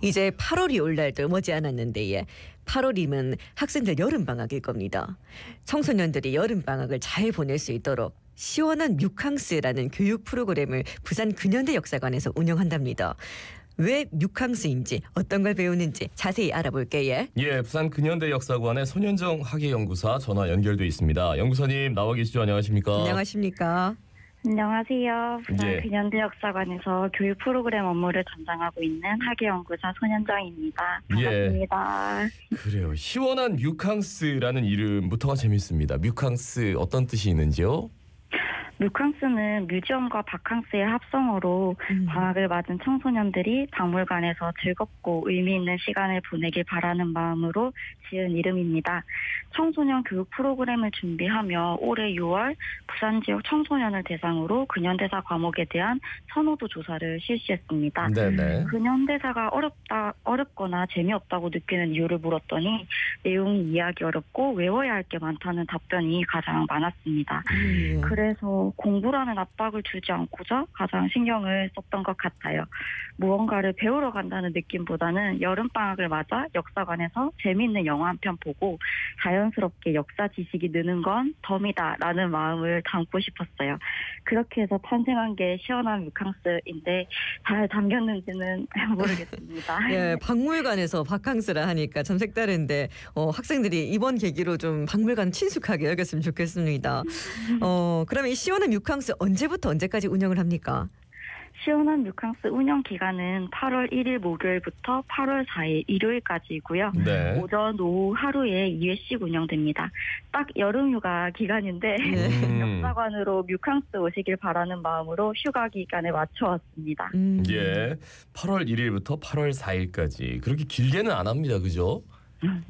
이제 8월이 올 날도 머지않았는데 8월이면 학생들 여름방학일 겁니다. 청소년들이 여름방학을 잘 보낼 수 있도록 시원한 뮤캉스라는 교육 프로그램을 부산 근현대 역사관에서 운영한답니다. 왜 뮤캉스인지 어떤 걸 배우는지 자세히 알아볼게요. 예, 부산 근현대 역사관의 손현정 학예연구사 전화 연결돼 있습니다. 연구사님 나와 계시죠? 안녕하십니까? 안녕하십니까? 안녕하세요. 부산 예. 근현대 역사관에서 교육 프로그램 업무를 담당하고 있는 학예연구사 손현정입니다. 반갑습니다. 그래요. 시원한 뮤캉스라는 이름부터가 재밌습니다. 뮤캉스 어떤 뜻이 있는지요? 뮤캉스는 뮤지엄과 바캉스의 합성어로 방학을 맞은 청소년들이 박물관에서 즐겁고 의미 있는 시간을 보내길 바라는 마음으로 지은 이름입니다. 청소년 교육 프로그램을 준비하며 올해 6월 부산 지역 청소년을 대상으로 근현대사 과목에 대한 선호도 조사를 실시했습니다. 네네. 근현대사가 어렵거나 재미없다고 느끼는 이유를 물었더니 내용이 이해하기 어렵고 외워야 할 게 많다는 답변이 가장 많았습니다. 그래서 공부라는 압박을 주지 않고자 가장 신경을 썼던 것 같아요. 무언가를 배우러 간다는 느낌보다는 여름방학을 맞아 역사관에서 재미있는 영화 한 편 보고 자연스럽게 역사 지식이 느는 건 덤이다라는 마음을 담고 싶었어요. 그렇게 해서 탄생한 게 시원한 뮤캉스인데 잘 담겼는지는 모르겠습니다. 예, 박물관에서 바캉스라 하니까 참 색다른데 학생들이 이번 계기로 좀 박물관 친숙하게 여겼으면 좋겠습니다. 그러면 이 시원한 뮤캉스 언제부터 언제까지 운영을 합니까? 시원한 뮤캉스 운영 기간은 8월 1일 목요일부터 8월 4일 일요일까지이고요. 네. 오전, 오후 하루에 2회씩 운영됩니다. 딱 여름휴가 기간인데 역사관으로 뮤캉스 오시길 바라는 마음으로 휴가 기간에 맞춰왔습니다. 예, 8월 1일부터 8월 4일까지 그렇게 길게는 안 합니다, 그죠?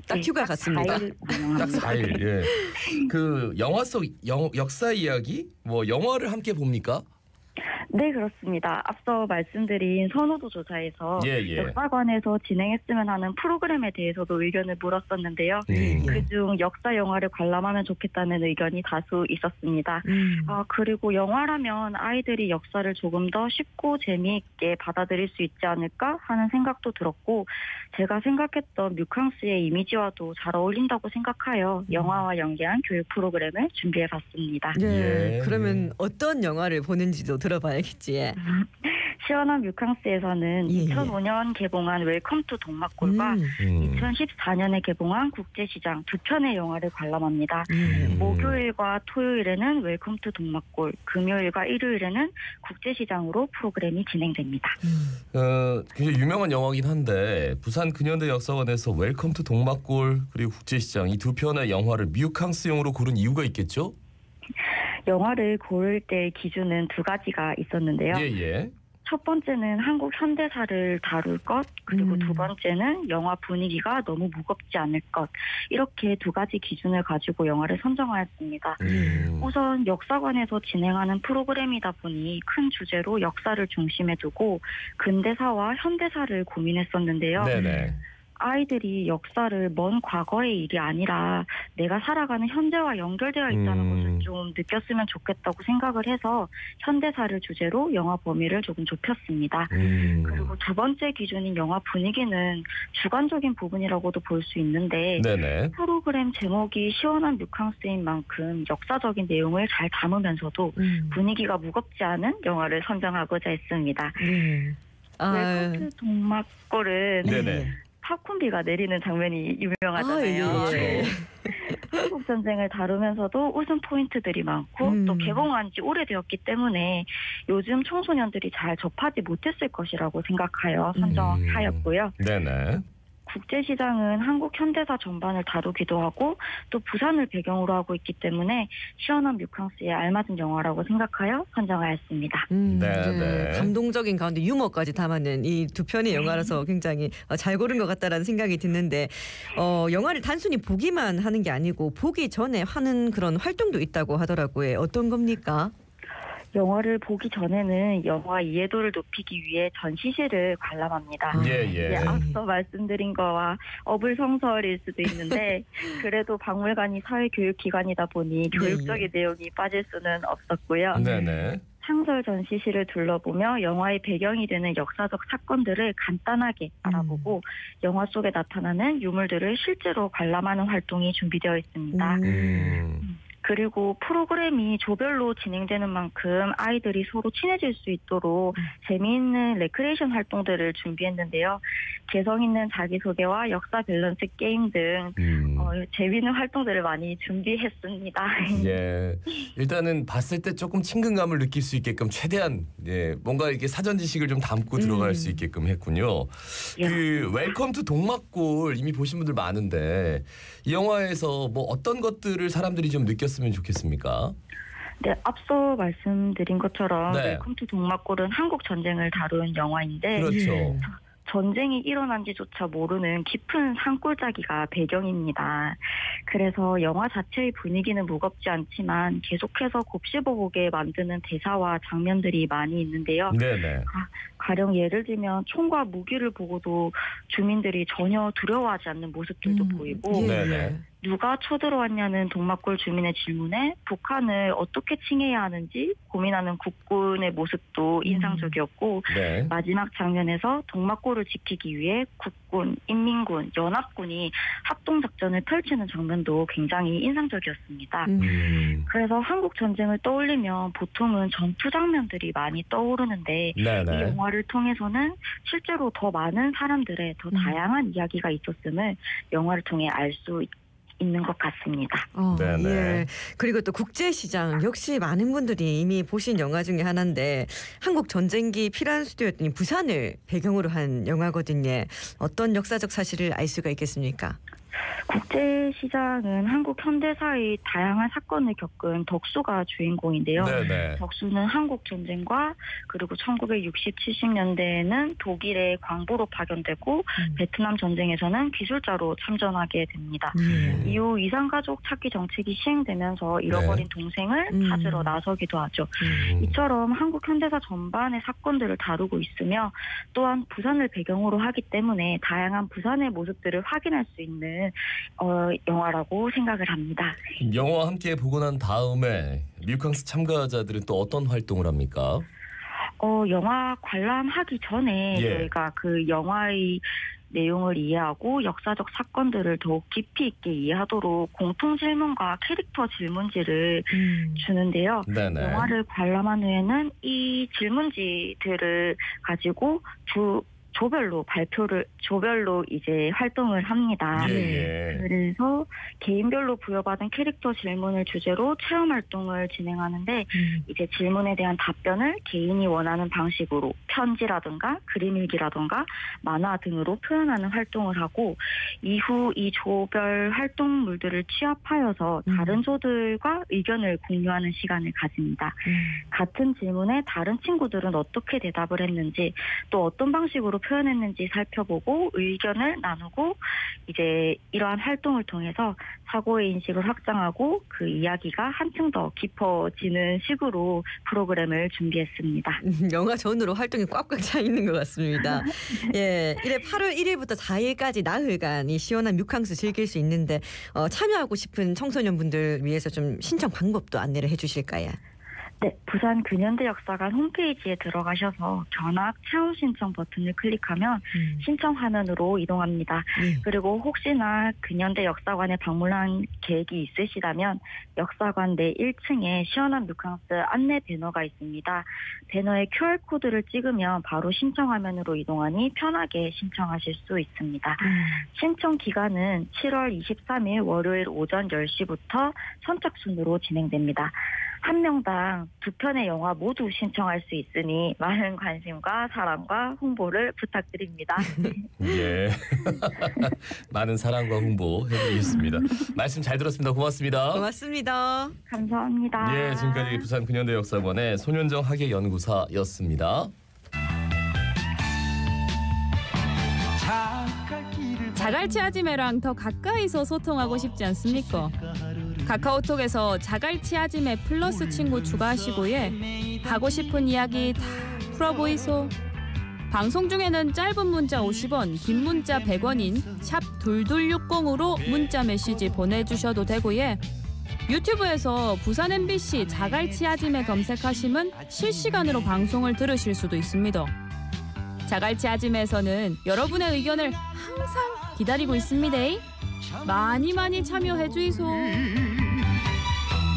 딱 휴가 같습니다. 4일 딱 4일. 예. 그 영화 속 역사 이야기, 뭐 영화를 함께 봅니까? 네, 그렇습니다. 앞서 말씀드린 선호도 조사에서 예. 역사관에서 진행했으면 하는 프로그램에 대해서도 의견을 물었었는데요. 그중 역사 영화를 관람하면 좋겠다는 의견이 다수 있었습니다. 그리고 영화라면 아이들이 역사를 조금 더 쉽고 재미있게 받아들일 수 있지 않을까 하는 생각도 들었고 제가 생각했던 뮤캉스의 이미지와도 잘 어울린다고 생각하여 영화와 연계한 교육 프로그램을 준비해봤습니다. 네, 예. 그러면 어떤 영화를 보는지도 들어봐야겠지. 시원한 뮤캉스에서는 2005년 개봉한 웰컴 투 동막골과 2014년에 개봉한 국제시장 두 편의 영화를 관람합니다. 목요일과 토요일에는 웰컴 투 동막골, 금요일과 일요일에는 국제시장으로 프로그램이 진행됩니다. 굉장히 유명한 영화긴 한데 부산 근현대 역사관에서 웰컴 투 동막골 그리고 국제시장 이 두 편의 영화를 뮤캉스용으로 고른 이유가 있겠죠? 영화를 고를 때 기준은 두 가지가 있었는데요. 예. 첫 번째는 한국 현대사를 다룰 것, 그리고 두 번째는 영화 분위기가 너무 무겁지 않을 것. 이렇게 두 가지 기준을 가지고 영화를 선정하였습니다. 우선 역사관에서 진행하는 프로그램이다 보니 큰 주제로 역사를 중심에 두고 근대사와 현대사를 고민했었는데요. 네네. 아이들이 역사를 먼 과거의 일이 아니라 내가 살아가는 현재와 연결되어 있다는 것을 좀 느꼈으면 좋겠다고 생각을 해서 현대사를 주제로 영화 범위를 조금 좁혔습니다. 그리고 두 번째 기준인 영화 분위기는 주관적인 부분이라고도 볼 수 있는데 네네. 프로그램 제목이 시원한 뮤캉스인 만큼 역사적인 내용을 잘 담으면서도 분위기가 무겁지 않은 영화를 선정하고자 했습니다. 웰컴 투 동막골은 네네. 팝콘비가 내리는 장면이 유명하잖아요. 예. 한국 전쟁을 다루면서도 웃음 포인트들이 많고 또 개봉한 지 오래되었기 때문에 요즘 청소년들이 잘 접하지 못했을 것이라고 생각하여 선정하였고요. 네네. 국제시장은 한국 현대사 전반을 다루기도 하고 또 부산을 배경으로 하고 있기 때문에 시원한 뮤캉스에 알맞은 영화라고 생각하여 선정하였습니다. 네. 감동적인 가운데 유머까지 담아낸 이 두 편의 영화라서 굉장히 잘 고른 것 같다라는 생각이 드는데 영화를 단순히 보기만 하는 게 아니고 보기 전에 하는 그런 활동도 있다고 하더라고요. 어떤 겁니까? 영화를 보기 전에는 영화 이해도를 높이기 위해 전시실을 관람합니다. 예. 앞서 말씀드린 거와 어불성설일 수도 있는데 그래도 박물관이 사회교육기관이다 보니 교육적인 내용이 빠질 수는 없었고요. 네네. 상설 전시실을 둘러보며 영화의 배경이 되는 역사적 사건들을 간단하게 알아보고 영화 속에 나타나는 유물들을 실제로 관람하는 활동이 준비되어 있습니다. 그리고 프로그램이 조별로 진행되는 만큼 아이들이 서로 친해질 수 있도록 재미있는 레크레이션 활동들을 준비했는데요. 개성 있는 자기소개와 역사 밸런스 게임 등 재미있는 활동들을 많이 준비했습니다. 예, 일단은 봤을 때 조금 친근감을 느낄 수 있게끔 최대한 뭔가 이렇게 사전 지식을 좀 담고 들어갈 수 있게끔 했군요. 그 웰컴 투 동막골 이미 보신 분들 많은데 이 영화에서 뭐 어떤 것들을 사람들이 좀 느꼈으면 좋겠습니까? 네, 앞서 말씀드린 것처럼 네. 웰컴 투 동막골은 한국 전쟁을 다룬 영화인데 그렇죠. 전쟁이 일어난지조차 모르는 깊은 산골짜기가 배경입니다. 그래서 영화 자체의 분위기는 무겁지 않지만 계속해서 곱씹어보게 만드는 대사와 장면들이 많이 있는데요. 네네. 가령 예를 들면 총과 무기를 보고도 주민들이 전혀 두려워하지 않는 모습들도 보이고 네네. 누가 쳐들어왔냐는 동막골 주민의 질문에 북한을 어떻게 칭해야 하는지 고민하는 국군의 모습도 인상적이었고 네. 마지막 장면에서 동막골을 지키기 위해 국군, 인민군, 연합군이 합동작전을 펼치는 장면도 굉장히 인상적이었습니다. 그래서 한국 전쟁을 떠올리면 보통은 전투 장면들이 많이 떠오르는데 네네. 이 영화를 통해서는 실제로 더 많은 사람들의 더 다양한 이야기가 있었음을 영화를 통해 알 수 있는 것 같습니다. 네네. 예. 그리고 또 국제시장 역시 많은 분들이 이미 보신 영화 중에 하나인데 한국 전쟁기 피란 수도였더니 부산을 배경으로 한 영화거든요. 어떤 역사적 사실을 알 수가 있겠습니까? 국제시장은 한국 현대사의 다양한 사건을 겪은 덕수가 주인공인데요. 네네. 덕수는 한국 전쟁과 그리고 1960, 70년대에는 독일의 광부로 파견되고 베트남 전쟁에서는 기술자로 참전하게 됩니다. 이후 이산가족 찾기 정책이 시행되면서 잃어버린 동생을 찾으러 나서기도 하죠. 이처럼 한국 현대사 전반의 사건들을 다루고 있으며 또한 부산을 배경으로 하기 때문에 다양한 부산의 모습들을 확인할 수 있는 영화라고 생각을 합니다. 영화와 함께 보고 난 다음에 뮤캉스 참가자들은 또 어떤 활동을 합니까? 영화 관람하기 전에 저희가 그 영화의 내용을 이해하고 역사적 사건들을 더욱 깊이 있게 이해하도록 공통 질문과 캐릭터 질문지를 주는데요. 네네. 영화를 관람한 후에는 이 질문지들을 가지고 조별로 이제 활동을 합니다. 예. 그래서 개인별로 부여받은 캐릭터 질문을 주제로 체험 활동을 진행하는데 이제 질문에 대한 답변을 개인이 원하는 방식으로 편지라든가 그림일기라든가 만화 등으로 표현하는 활동을 하고 이후 이 조별 활동물들을 취합하여서 다른 조들과 의견을 공유하는 시간을 가집니다. 같은 질문에 다른 친구들은 어떻게 대답을 했는지 또 어떤 방식으로 표현했는지 살펴보고 의견을 나누고 이제 이러한 활동을 통해서 사고의 인식을 확장하고 그 이야기가 한층 더 깊어지는 식으로 프로그램을 준비했습니다. 영화 전으로 활동이 꽉꽉 차 있는 것 같습니다. 예, 이래 8월 1일부터 4일까지 나흘간 이 시원한 뮤캉스 즐길 수 있는데 참여하고 싶은 청소년분들 위해서 좀 신청 방법도 안내를 해주실까요? 네, 부산 근현대 역사관 홈페이지에 들어가셔서 견학 체험 신청 버튼을 클릭하면 신청 화면으로 이동합니다. 그리고 혹시나 근현대 역사관에 방문한 계획이 있으시다면 역사관 내 1층에 시원한 뮤캉스 안내 배너가 있습니다. 배너에 QR코드를 찍으면 바로 신청 화면으로 이동하니 편하게 신청하실 수 있습니다. 신청 기간은 7월 23일 월요일 오전 10시부터 선착순으로 진행됩니다. 한 명당 2편의 영화 모두 신청할 수 있으니 많은 관심과 사랑과 홍보를 부탁드립니다. 예. 많은 사랑과 홍보 해드리겠습니다. 말씀 잘 들었습니다. 고맙습니다. 고맙습니다. 감사합니다. 예, 지금까지 부산 근현대 역사관의 손현정 학예연구사였습니다. 자갈치 아지매랑 더 가까이서 소통하고 싶지 않습니까? 카카오톡에서 자갈치 아지매 플러스 친구 추가하시고 하고 싶은 이야기 다 풀어보이소. 방송 중에는 짧은 문자 50원, 긴 문자 100원인 샵 2260으로 문자 메시지 보내주셔도 되고요. 유튜브에서 부산 MBC 자갈치 아지매 검색하시면 실시간으로 방송을 들으실 수도 있습니다. 자갈치 아지매에서는 여러분의 의견을 항상 기다리고 있습니다. 많이 참여해 주이소.